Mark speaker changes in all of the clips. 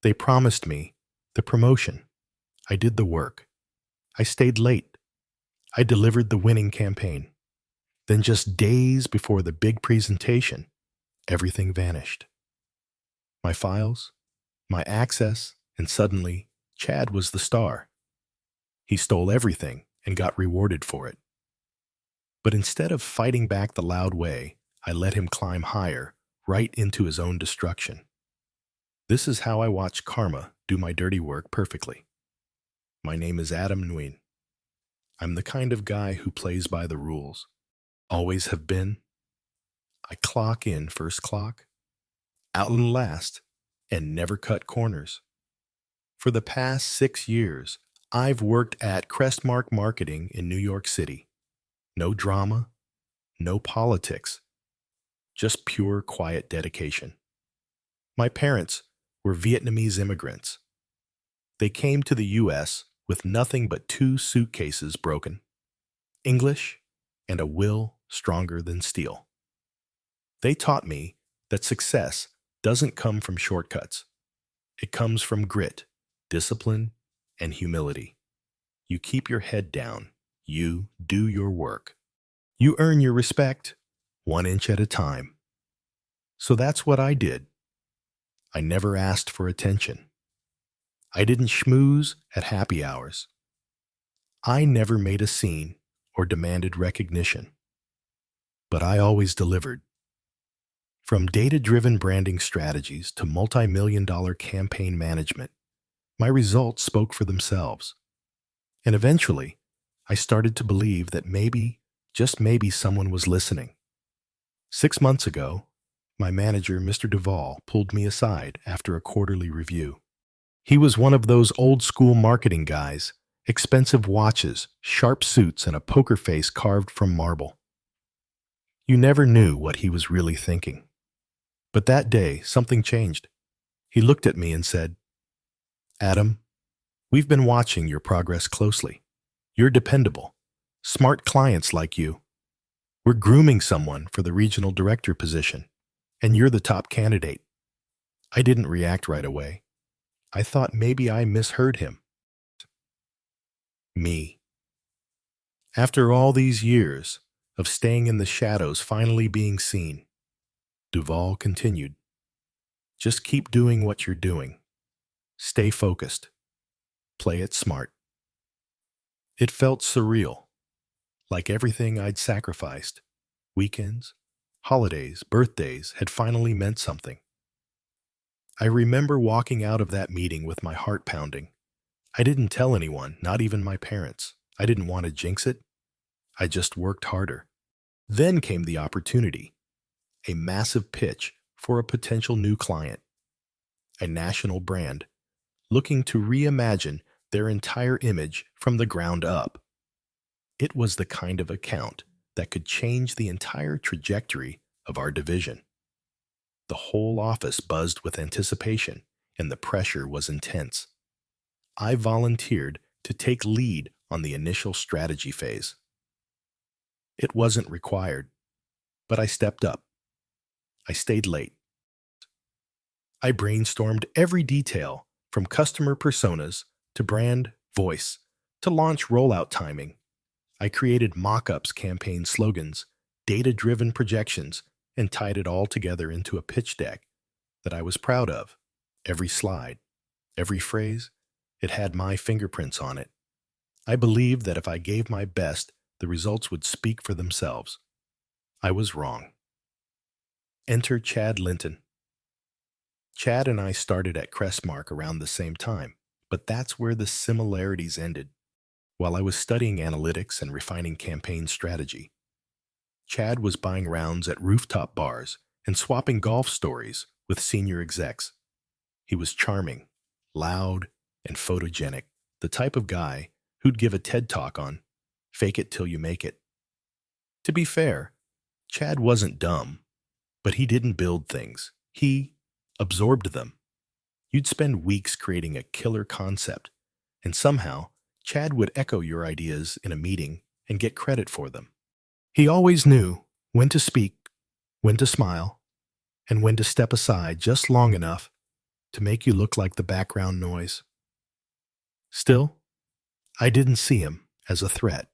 Speaker 1: They promised me the promotion. I did the work. I stayed late. I delivered the winning campaign. Then just days before the big presentation, everything vanished. My files, my access, and suddenly, Chad was the star. He stole everything and got rewarded for it. But instead of fighting back the loud way, I let him climb higher, right into his own destruction. This is how I watch karma do my dirty work perfectly. My name is Adam Nguyen. I'm the kind of guy who plays by the rules. Always have been. I clock in first clock, out and last, and never cut corners. For the past 6 years, I've worked at Crestmark Marketing in New York City. No drama, no politics, just pure quiet dedication. My parents were Vietnamese immigrants. They came to the U.S. with nothing but 2 suitcases broken, English and a will stronger than steel. They taught me that success doesn't come from shortcuts. It comes from grit, discipline, and humility. You keep your head down. You do your work. You earn your respect 1 inch at a time. So that's what I did. I never asked for attention. I didn't schmooze at happy hours. I never made a scene or demanded recognition. But I always delivered. From data-driven branding strategies to multi-million-dollar campaign management, my results spoke for themselves. And eventually, I started to believe that maybe, just maybe, someone was listening. 6 months ago, my manager, Mr. Duvall, pulled me aside after a quarterly review. He was one of those old-school marketing guys, expensive watches, sharp suits, and a poker face carved from marble. You never knew what he was really thinking. But that day, something changed. He looked at me and said, "Adam, we've been watching your progress closely. You're dependable. Smart clients like you. We're grooming someone for the regional director position, and you're the top candidate." I didn't react right away. I thought maybe I misheard him. Me. After all these years of staying in the shadows finally being seen, Duvall continued, "Just keep doing what you're doing. Stay focused. Play it smart." It felt surreal, like everything I'd sacrificed, weekends, holidays, birthdays, had finally meant something. I remember walking out of that meeting with my heart pounding. I didn't tell anyone, not even my parents. I didn't want to jinx it. I just worked harder. Then came the opportunity, a massive pitch for a potential new client, a national brand, looking to reimagine their entire image from the ground up. It was the kind of account that could change the entire trajectory of our division. The whole office buzzed with anticipation, and the pressure was intense. I volunteered to take lead on the initial strategy phase. It wasn't required, but I stepped up. I stayed late. I brainstormed every detail, from customer personas to brand voice to launch rollout timing. I created mock-ups, campaign slogans, data-driven projections, and tied it all together into a pitch deck that I was proud of. Every slide, every phrase, it had my fingerprints on it. I believed that if I gave my best, the results would speak for themselves. I was wrong. Enter Chad Linton. Chad and I started at Crestmark around the same time, but that's where the similarities ended. While I was studying analytics and refining campaign strategy, Chad was buying rounds at rooftop bars and swapping golf stories with senior execs. He was charming, loud, and photogenic, the type of guy who'd give a TED Talk on fake it till you make it. To be fair, Chad wasn't dumb, but he didn't build things. He absorbed them. You'd spend weeks creating a killer concept, and somehow Chad would echo your ideas in a meeting and get credit for them. He always knew when to speak, when to smile, and when to step aside just long enough to make you look like the background noise. Still, I didn't see him as a threat.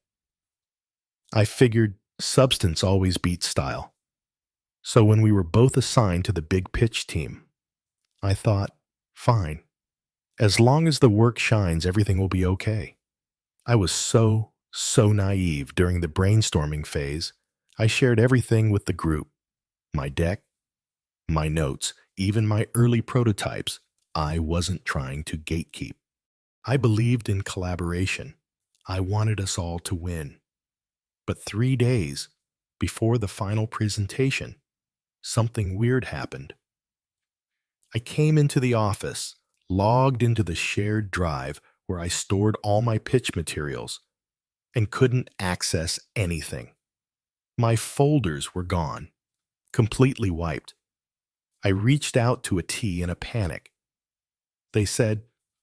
Speaker 1: I figured substance always beats style. So when we were both assigned to the big pitch team, I thought, fine, as long as the work shines, everything will be okay. I was so naive during the brainstorming phase. I shared everything with the group, my deck, my notes, even my early prototypes. I wasn't trying to gatekeep. I believed in collaboration. I wanted us all to win. But 3 days before the final presentation, something weird happened. I came into the office, logged into the shared drive where I stored all my pitch materials, and couldn't access anything. My folders were gone, completely wiped. I reached out to a T in a panic. They said,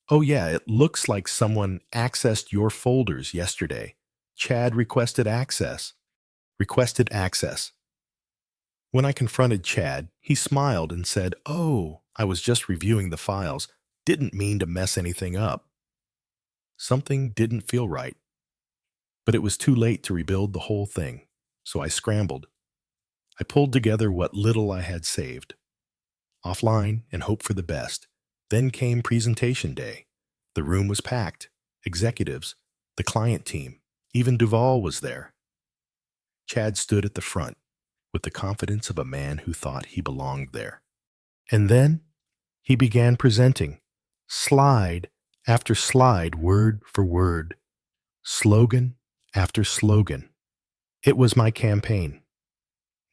Speaker 1: "Oh yeah, it looks like someone accessed your folders yesterday. Chad requested access." Requested access. When I confronted Chad, he smiled and said, "Oh, I was just reviewing the files. Didn't mean to mess anything up." Something didn't feel right. But it was too late to rebuild the whole thing, so I scrambled. I pulled together what little I had saved, offline, and hoped for the best. Then came presentation day. The room was packed. Executives, the client team, even Duvall was there. Chad stood at the front with the confidence of a man who thought he belonged there. And then he began presenting, slide after slide, word for word, slogan after slogan. It was my campaign,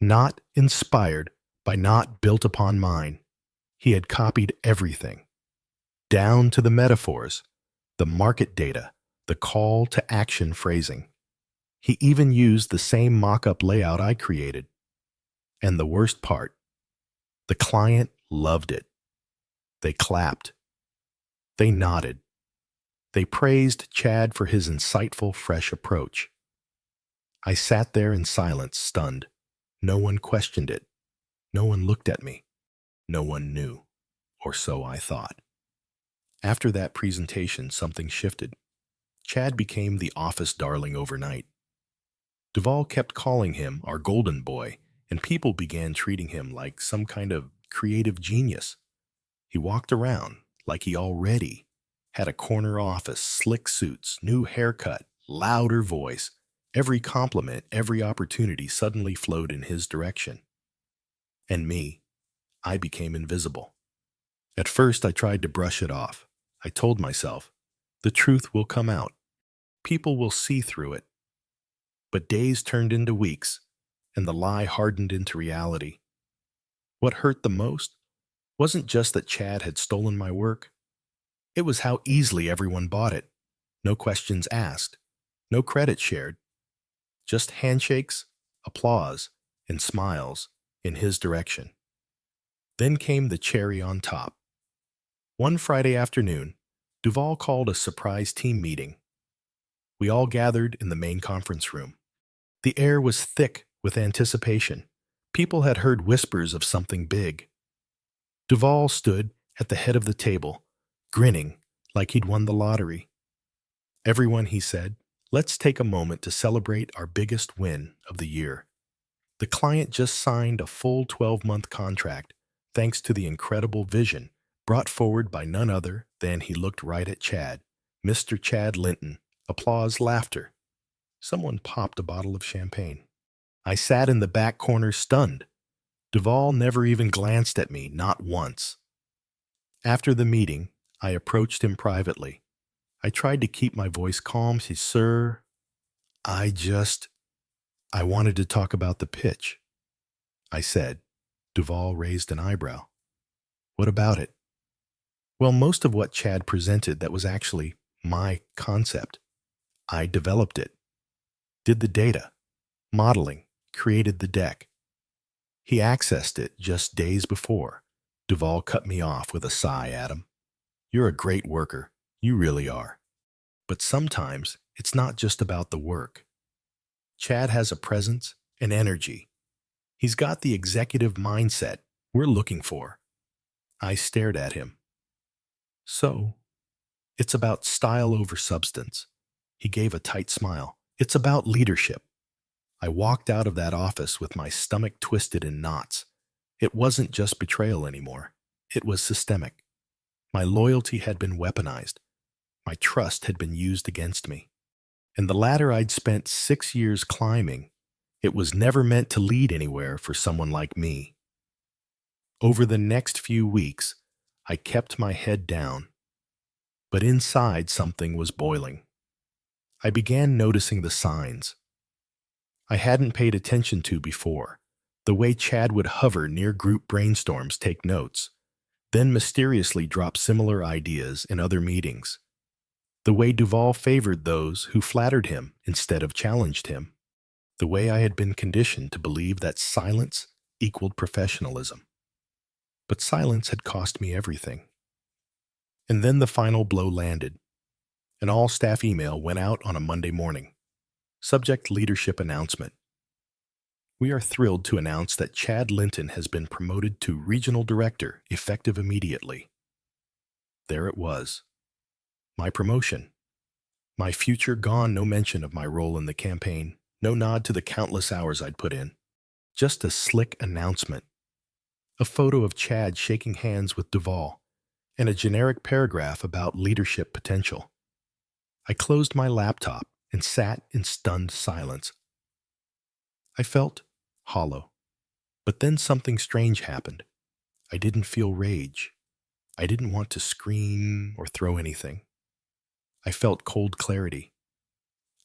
Speaker 1: not inspired by, not built upon mine. He had copied everything, down to the metaphors, the market data, the call to action phrasing. He even used the same mock-up layout I created. And the worst part, the client loved it. They clapped. They nodded. They praised Chad for his insightful, fresh approach. I sat there in silence, stunned. No one questioned it. No one looked at me. No one knew, or so I thought. After that presentation, something shifted. Chad became the office darling overnight. Duvall kept calling him our golden boy, and people began treating him like some kind of creative genius. He walked around like he already had a corner office, slick suits, new haircut, louder voice. Every compliment, every opportunity suddenly flowed in his direction. And me, I became invisible. At first, I tried to brush it off. I told myself, the truth will come out. People will see through it. But days turned into weeks, and the lie hardened into reality. What hurt the most wasn't just that Chad had stolen my work. It was how easily everyone bought it. No questions asked, no credit shared. Just handshakes, applause, and smiles in his direction. Then came the cherry on top. One Friday afternoon, Duvall called a surprise team meeting. We all gathered in the main conference room. The air was thick with anticipation. People had heard whispers of something big. Duvall stood at the head of the table, grinning like he'd won the lottery. "Everyone," he said, "let's take a moment to celebrate our biggest win of the year. The client just signed a full 12-month contract thanks to the incredible vision brought forward by none other than," he looked right at Chad, "Mr. Chad Linton." Applause, laughter. Someone popped a bottle of champagne. I sat in the back corner stunned. Duvall never even glanced at me, not once. After the meeting, I approached him privately. I tried to keep my voice calm. He said, "Sir, I wanted to talk about the pitch," I said. Duvall raised an eyebrow. "What about it?" "Well, most of what Chad presented, that was actually my concept. I developed it, did the data, modeling, created the deck. He accessed it just days before." Duvall cut me off with a sigh, "Adam, you're a great worker. You really are. But sometimes it's not just about the work. Chad has a presence, an energy. He's got the executive mindset we're looking for." I stared at him. So, it's about style over substance. He gave a tight smile. It's about leadership. I walked out of that office with my stomach twisted in knots. It wasn't just betrayal anymore. It was systemic. My loyalty had been weaponized. My trust had been used against me. And the ladder I'd spent 6 years climbing, it was never meant to lead anywhere for someone like me. Over the next few weeks, I kept my head down, but inside something was boiling. I began noticing the signs I hadn't paid attention to before. The way Chad would hover near group brainstorms, take notes, then mysteriously drop similar ideas in other meetings. The way Duval favored those who flattered him instead of challenged him. The way I had been conditioned to believe that silence equaled professionalism. But silence had cost me everything. And then the final blow landed. An all-staff email went out on a Monday morning. Subject: leadership announcement. We are thrilled to announce that Chad Linton has been promoted to regional director, effective immediately. There it was. My promotion. My future gone, no mention of my role in the campaign, no nod to the countless hours I'd put in. Just a slick announcement. A photo of Chad shaking hands with Duval, and a generic paragraph about leadership potential. I closed my laptop and sat in stunned silence. I felt hollow. But then something strange happened. I didn't feel rage. I didn't want to scream or throw anything. I felt cold clarity.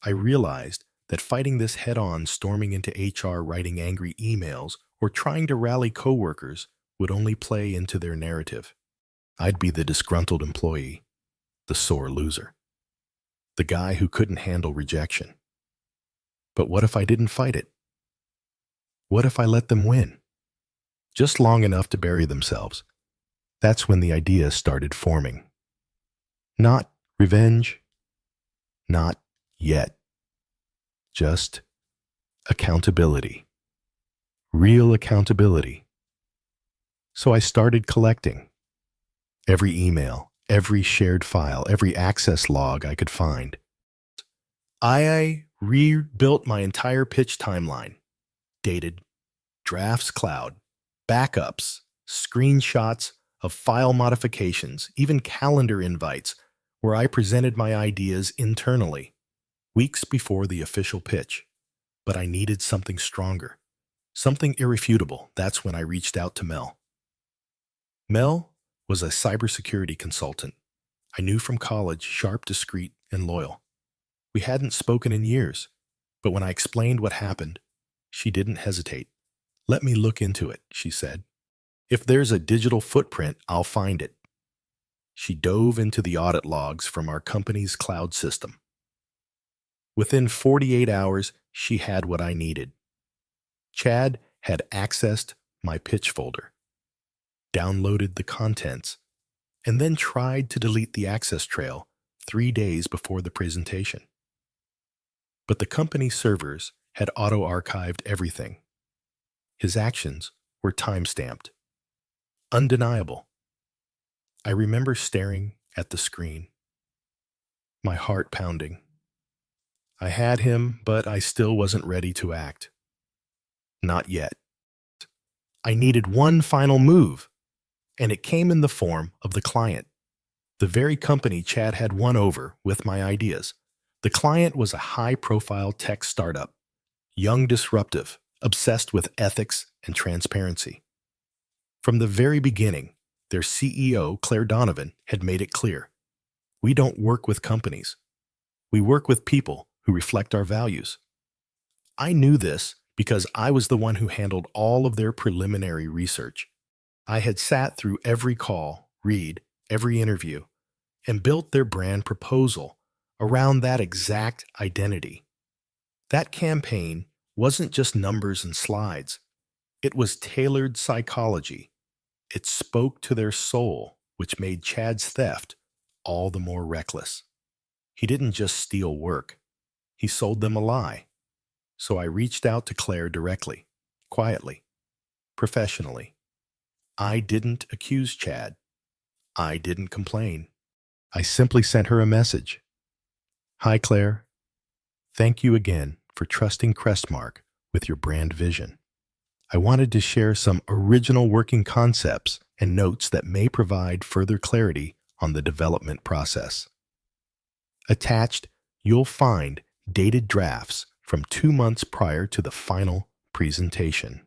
Speaker 1: I realized that fighting this head-on, storming into HR, writing angry emails, or trying to rally coworkers would only play into their narrative. I'd be the disgruntled employee, the sore loser, the guy who couldn't handle rejection. But what if I didn't fight it? What if I let them win? Just long enough to bury themselves. That's when the idea started forming. Not revenge. Not yet. Just accountability. Real accountability. So I started collecting. Every email, every shared file, every access log I could find. I rebuilt my entire pitch timeline. Dated, drafts cloud, backups, screenshots of file modifications, even calendar invites where I presented my ideas internally, weeks before the official pitch. But I needed something stronger, something irrefutable. That's when I reached out to Mel. Mel was a cybersecurity consultant I knew from college, sharp, discreet, and loyal. We hadn't spoken in years, but when I explained what happened, she didn't hesitate. "Let me look into it," she said. "If there's a digital footprint, I'll find it." She dove into the audit logs from our company's cloud system. Within 48 hours, she had what I needed. Chad had accessed my pitch folder, downloaded the contents, and then tried to delete the access trail 3 days before the presentation. But the company servers had auto-archived everything. His actions were time-stamped. Undeniable. I remember staring at the screen, my heart pounding. I had him, but I still wasn't ready to act. Not yet. I needed one final move, and it came in the form of the client, the very company Chad had won over with my ideas. The client was a high-profile tech startup, young, disruptive, obsessed with ethics and transparency. From the very beginning, their CEO, Claire Donovan, had made it clear. We don't work with companies. We work with people who reflect our values. I knew this because I was the one who handled all of their preliminary research. I had sat through every call, read every interview, and built their brand proposal around that exact identity. That campaign wasn't just numbers and slides. It was tailored psychology. It spoke to their soul, which made Chad's theft all the more reckless. He didn't just steal work. He sold them a lie. So I reached out to Claire directly, quietly, professionally. I didn't accuse Chad. I didn't complain. I simply sent her a message. Hi, Claire. Thank you again for trusting Crestmark with your brand vision. I wanted to share some original working concepts and notes that may provide further clarity on the development process. Attached, you'll find dated drafts from 2 months prior to the final presentation.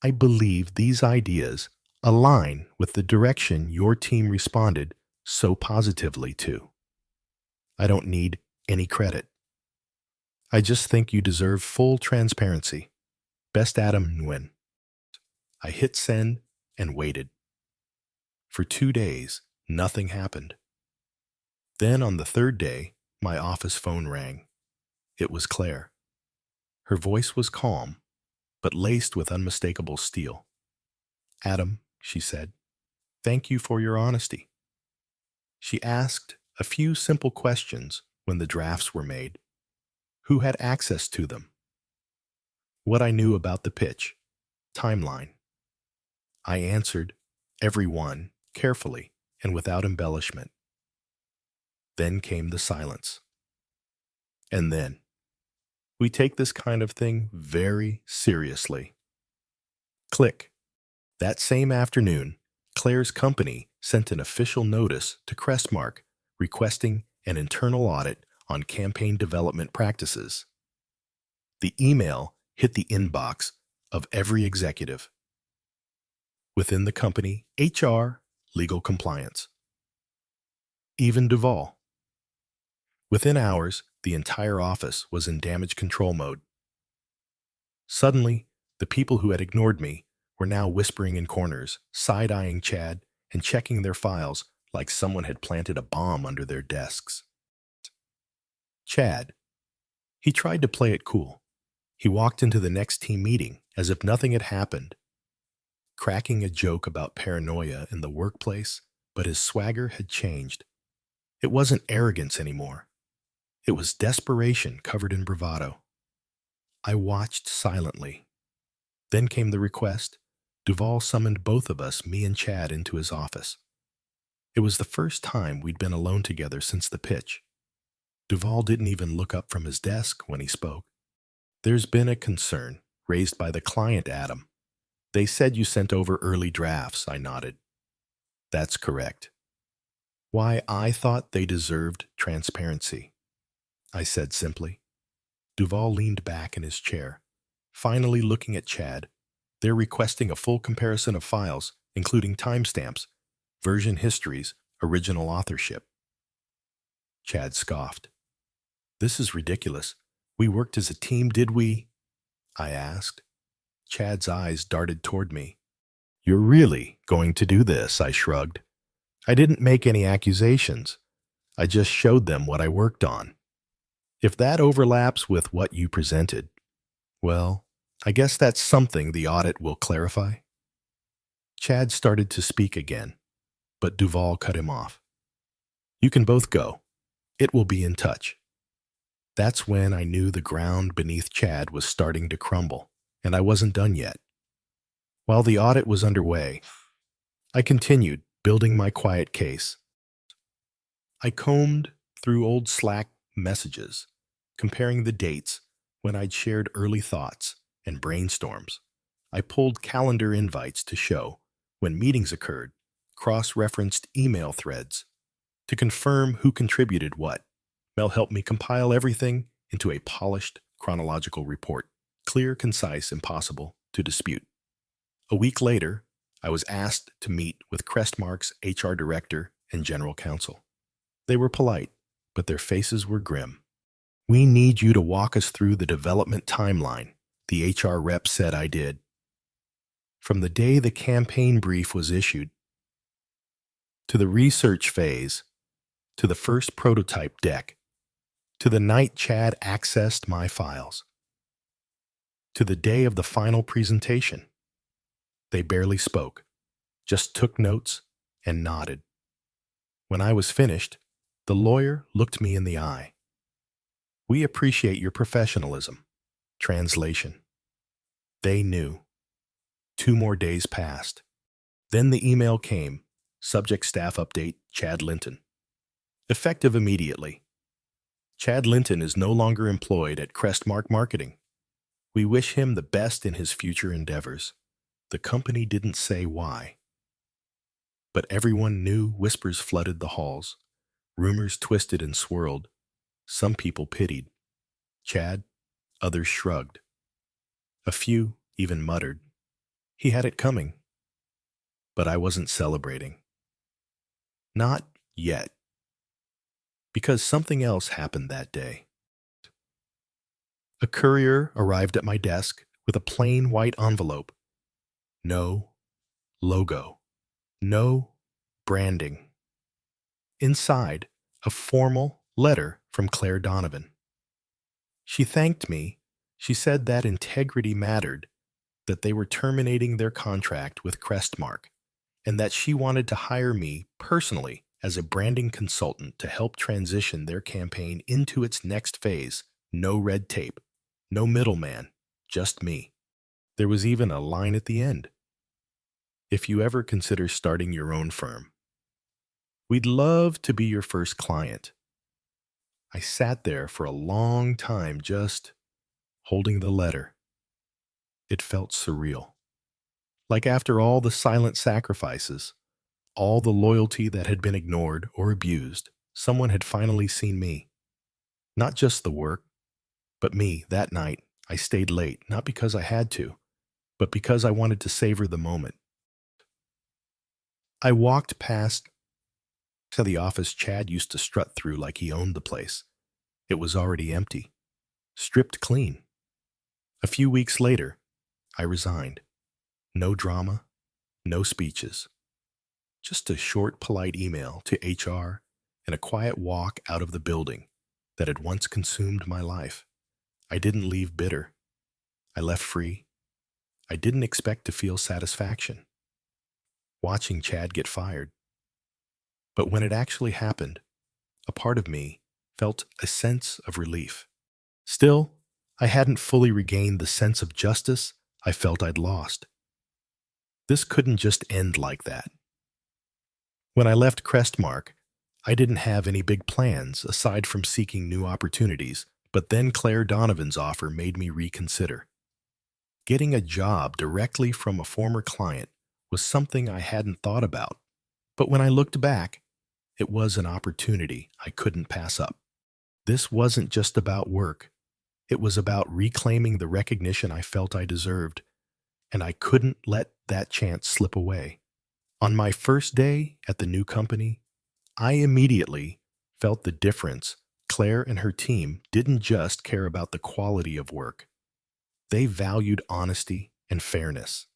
Speaker 1: I believe these ideas align with the direction your team responded so positively to. I don't need any credit. I just think you deserve full transparency. Best Adam Nguyen. I hit send and waited. For 2 days, nothing happened. Then on the third day, my office phone rang. It was Claire. Her voice was calm, but laced with unmistakable steel. Adam, she said, thank you for your honesty. She asked a few simple questions when the drafts were made. Who had access to them? What I knew about the pitch, timeline. I answered every one carefully and without embellishment. Then came the silence. And then, we take this kind of thing very seriously. Click. That same afternoon, Claire's company sent an official notice to Crestmark requesting an internal audit on campaign development practices. The email hit the inbox of every executive. Within the company, HR, legal compliance. Even Duval. Within hours, the entire office was in damage control mode. Suddenly, the people who had ignored me were now whispering in corners, side-eyeing Chad, and checking their files like someone had planted a bomb under their desks. Chad. He tried to play it cool. He walked into the next team meeting as if nothing had happened, cracking a joke about paranoia in the workplace, but his swagger had changed. It wasn't arrogance anymore. It was desperation covered in bravado. I watched silently. Then came the request. Duval summoned both of us, me and Chad, into his office. It was the first time we'd been alone together since the pitch. Duval didn't even look up from his desk when he spoke. There's been a concern raised by the client, Adam. They said you sent over early drafts, I nodded. That's correct. Why, I thought they deserved transparency, I said simply. Duval leaned back in his chair, finally looking at Chad. They're requesting a full comparison of files, including timestamps, version histories, original authorship. Chad scoffed. This is ridiculous. We worked as a team, did we? I asked. Chad's eyes darted toward me. You're really going to do this, I shrugged. I didn't make any accusations. I just showed them what I worked on. If that overlaps with what you presented, well, I guess that's something the audit will clarify. Chad started to speak again, but Duval cut him off. You can both go. It will be in touch. That's when I knew the ground beneath Chad was starting to crumble, and I wasn't done yet. While the audit was underway, I continued building my quiet case. I combed through old Slack messages, comparing the dates when I'd shared early thoughts and brainstorms. I pulled calendar invites to show when meetings occurred, cross-referenced email threads to confirm who contributed what. Mel helped me compile everything into a polished chronological report, clear, concise, impossible to dispute. A week later, I was asked to meet with Crestmark's HR director and general counsel. They were polite, but their faces were grim. We need you to walk us through the development timeline, the HR rep said I did. From the day the campaign brief was issued, to the research phase, to the first prototype deck, to the night Chad accessed my files, to the day of the final presentation. They barely spoke, just took notes and nodded. When I was finished, the lawyer looked me in the eye. We appreciate your professionalism. Translation. They knew. 2 more days passed. Then the email came, Subject staff update, Chad Linton. Effective immediately. Chad Linton is no longer employed at Crestmark Marketing. We wish him the best in his future endeavors. The company didn't say why. But everyone knew. Whispers flooded the halls. Rumors twisted and swirled. Some people pitied Chad, others shrugged. A few even muttered, "He had it coming." But I wasn't celebrating. Not yet. Because something else happened that day. A courier arrived at my desk with a plain white envelope. No logo. No branding. Inside, a formal letter from Claire Donovan. She thanked me. She said that integrity mattered, that they were terminating their contract with Crestmark, and that she wanted to hire me personally as a branding consultant to help transition their campaign into its next phase. No red tape, no middleman, just me. There was even a line at the end. If you ever consider starting your own firm, we'd love to be your first client. I sat there for a long time just holding the letter. It felt surreal. Like after all the silent sacrifices, all the loyalty that had been ignored or abused, someone had finally seen me. Not just the work, but me. That night, I stayed late, not because I had to, but because I wanted to savor the moment. I walked past to the office Chad used to strut through like he owned the place. It was already empty, stripped clean. A few weeks later, I resigned. No drama, no speeches. Just a short, polite email to HR and a quiet walk out of the building that had once consumed my life. I didn't leave bitter. I left free. I didn't expect to feel satisfaction watching Chad get fired. But when it actually happened, a part of me felt a sense of relief. Still, I hadn't fully regained the sense of justice I felt I'd lost. This couldn't just end like that. When I left Crestmark, I didn't have any big plans aside from seeking new opportunities, but then Claire Donovan's offer made me reconsider. Getting a job directly from a former client was something I hadn't thought about, but when I looked back, it was an opportunity I couldn't pass up. This wasn't just about work. It was about reclaiming the recognition I felt I deserved, and I couldn't let that chance slip away. On my first day at the new company, I immediately felt the difference. Claire and her team didn't just care about the quality of work. They valued honesty and fairness.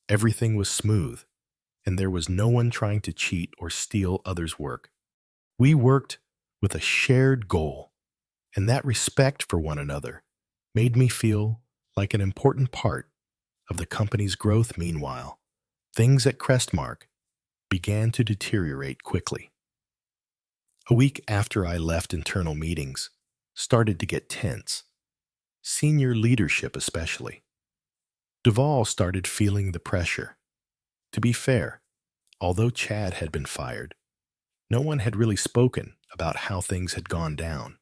Speaker 1: Everything was smooth, and there was no one trying to cheat or steal others' work. We worked with a shared goal, and that respect for one another made me feel like an important part of the company's growth. Meanwhile, things at Crestmark began to deteriorate quickly. A week after I left, internal meetings started to get tense, senior leadership especially. Duvall started feeling the pressure. To be fair, although Chad had been fired, no one had really spoken about how things had gone down.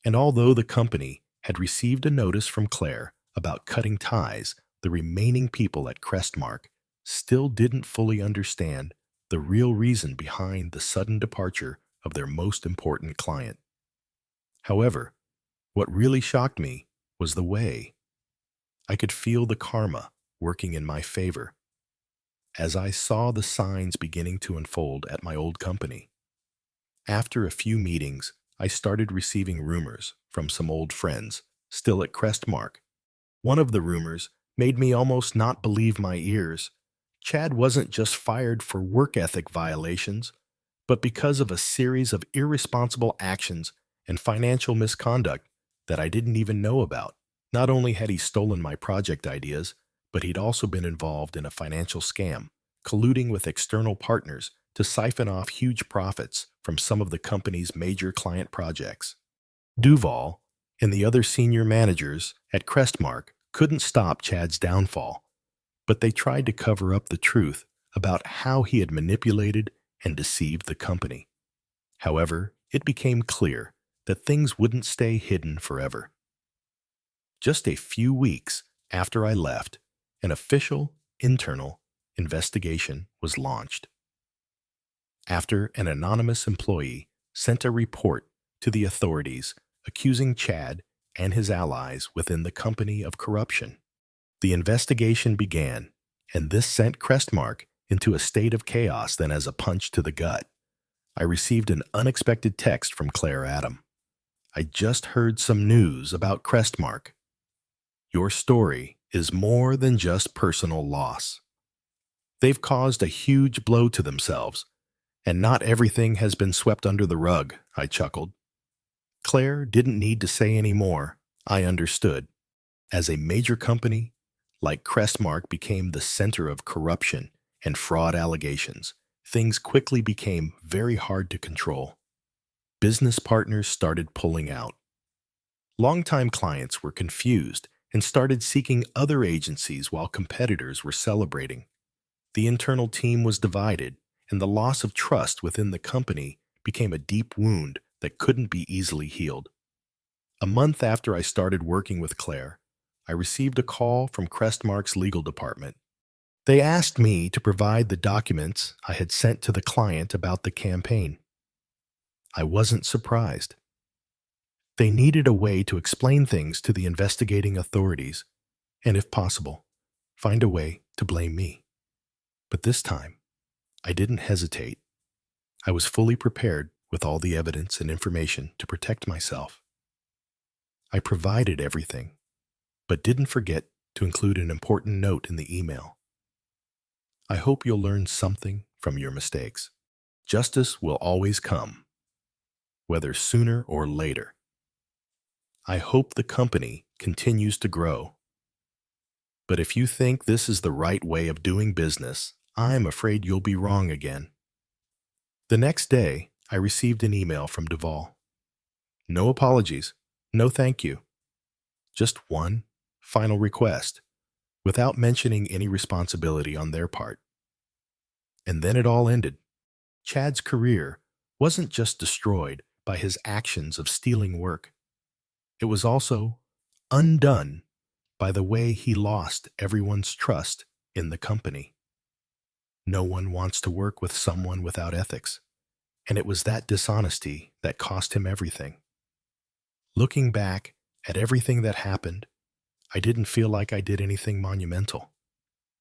Speaker 1: And although the company had received a notice from Claire about cutting ties, the remaining people at Crestmark still didn't fully understand the real reason behind the sudden departure of their most important client. However, what really shocked me was the way I could feel the karma working in my favor as I saw the signs beginning to unfold at my old company. After a few meetings, I started receiving rumors from some old friends still at Crestmark. One of the rumors made me almost not believe my ears. Chad wasn't just fired for work ethic violations, but because of a series of irresponsible actions and financial misconduct that I didn't even know about. Not only had he stolen my project ideas, but he'd also been involved in a financial scam, colluding with external partners to siphon off huge profits from some of the company's major client projects. Duvall and the other senior managers at Crestmark couldn't stop Chad's downfall, but they tried to cover up the truth about how he had manipulated and deceived the company. However, it became clear that things wouldn't stay hidden forever. Just a few weeks after I left, an official internal investigation was launched. After an anonymous employee sent a report to the authorities accusing Chad and his allies within the company of corruption. The investigation began, and this sent Crestmark into a state of chaos. Then, as a punch to the gut, I received an unexpected text from Claire Adam. "I just heard some news about Crestmark. Your story is more than just personal loss. They've caused a huge blow to themselves, and not everything has been swept under the rug," I chuckled. Claire didn't need to say any more. I understood. As a major company like Crestmark became the center of corruption and fraud allegations, things quickly became very hard to control. Business partners started pulling out. Longtime clients were confused and started seeking other agencies while competitors were celebrating. The internal team was divided, and the loss of trust within the company became a deep wound that couldn't be easily healed. A month after I started working with Claire, I received a call from Crestmark's legal department. They asked me to provide the documents I had sent to the client about the campaign. I wasn't surprised. They needed a way to explain things to the investigating authorities, and if possible, find a way to blame me. But this time, I didn't hesitate. I was fully prepared with all the evidence and information to protect myself. I provided everything, but didn't forget to include an important note in the email. "I hope you'll learn something from your mistakes. Justice will always come, whether sooner or later. I hope the company continues to grow. But if you think this is the right way of doing business, I'm afraid you'll be wrong again." The next day, I received an email from Duvall. No apologies, no thank you. Just one final request, without mentioning any responsibility on their part. And then it all ended. Chad's career wasn't just destroyed by his actions of stealing work. It was also undone by the way he lost everyone's trust in the company. No one wants to work with someone without ethics, and it was that dishonesty that cost him everything. Looking back at everything that happened, I didn't feel like I did anything monumental.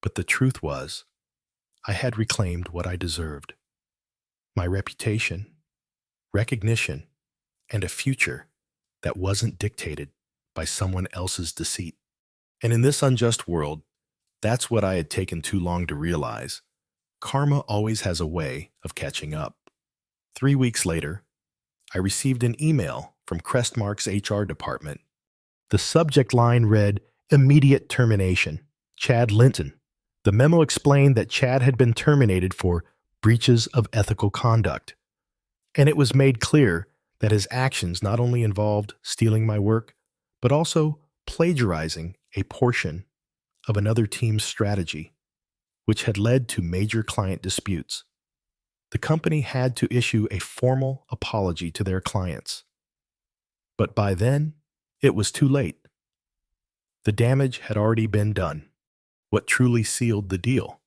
Speaker 1: But the truth was, I had reclaimed what I deserved. My reputation, recognition, and a future that wasn't dictated by someone else's deceit. And in this unjust world, that's what I had taken too long to realize. Karma always has a way of catching up. 3 weeks later, I received an email from Crestmark's HR department. The subject line read, "Immediate termination. Chad Linton." The memo explained that Chad had been terminated for breaches of ethical conduct, and it was made clear that his actions not only involved stealing my work, but also plagiarizing a portion of another team's strategy, which had led to major client disputes. The company had to issue a formal apology to their clients. But by then, it was too late. The damage had already been done. What truly sealed the deal,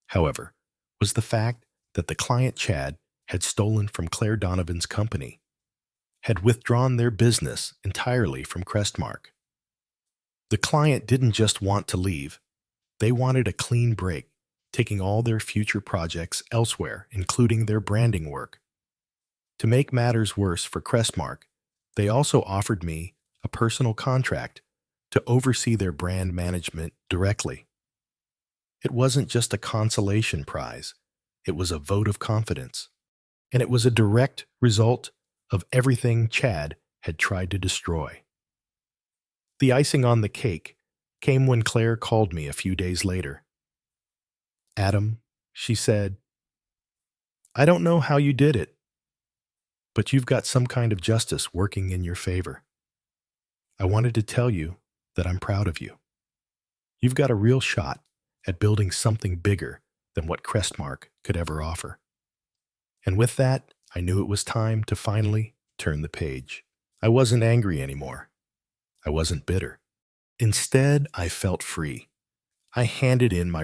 Speaker 1: however, was the fact that the client Chad had stolen from Claire Donovan's company, had withdrawn their business entirely from Crestmark. The client didn't just want to leave. They wanted a clean break, taking all their future projects elsewhere, including their branding work. To make matters worse for Crestmark, they also offered me a personal contract to oversee their brand management directly. It wasn't just a consolation prize, it was a vote of confidence, and it was a direct result of everything Chad had tried to destroy. The icing on the cake came when Claire called me a few days later. "Adam," she said, "I don't know how you did it, but you've got some kind of justice working in your favor. I wanted to tell you that I'm proud of you. You've got a real shot at building something bigger than what Crestmark could ever offer. And with that, I knew it was time to finally turn the page. I wasn't angry anymore. I wasn't bitter. Instead, I felt free. I handed in my